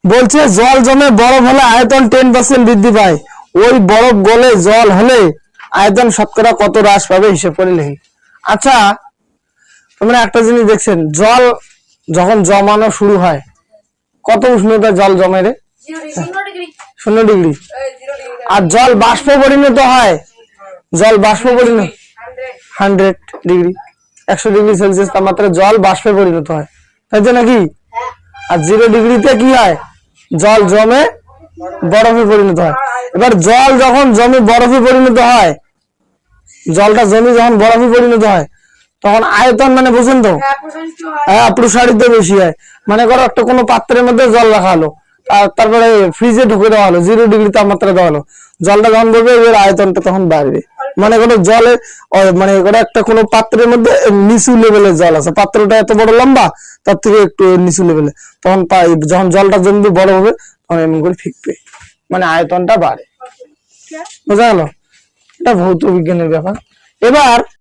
বলছে জল জমে বরফ হলে আয়তন 10% বৃদ্ধি পায়, ওই বরফ গলে জল হলে আয়তন শতকরা কত হ্রাস পাবে হিসেব করে লিখি। আচ্ছা তোমরা একটা জিনিস দেখছেন, জল যখন জমানো শুরু হয় কত উষ্ণতা জল জমে রে? 0 ডিগ্রি। আর জল বাষ্প পরিণত হয়, জল বাষ্প পরিণত 100 ডিগ্রি, 100 ডিগ্রি সেলসিয়াস তাপমাত্রা জল বাষ্পে পরিণত হয়, তাই তো নাকি? আর 0 ডিগ্রিতে কি হয়? জল জমে বরফে পরিণত হয়। এবার জল যখন জমে বরফে পরিণত হয়, জলটা জমে যখন বরফে পরিণত হয় তখন আয়তন মানে বুঝেন তো, হ্যাঁ প্রসারিত বেশি হয়। মানে করো একটা কোনো পাত্রের মধ্যে জল রাখা হলো, আর তারপরে ফ্রিজে ঢুকে দেওয়া হলো, 0 ডিগ্রি তাপমাত্রা দেওয়া হলো, জলটা যখন বলবে এর আয়তনটা তখন বাড়বে। মানে কোনো জলে মানে করে একটা কোনো পাত্রের মধ্যে নিচু লেভেলের জল আছে, পাত্রটা এত বড় লম্বা, তার থেকে একটু নিচু লেভেলে, তখন যখন জলটা জমবে বড় হবে তখন এমন করে ফিকবে, মানে আয়তনটা বাড়ে। বোঝা গেল? এটা ভৌত বিজ্ঞানের ব্যাপার। এবার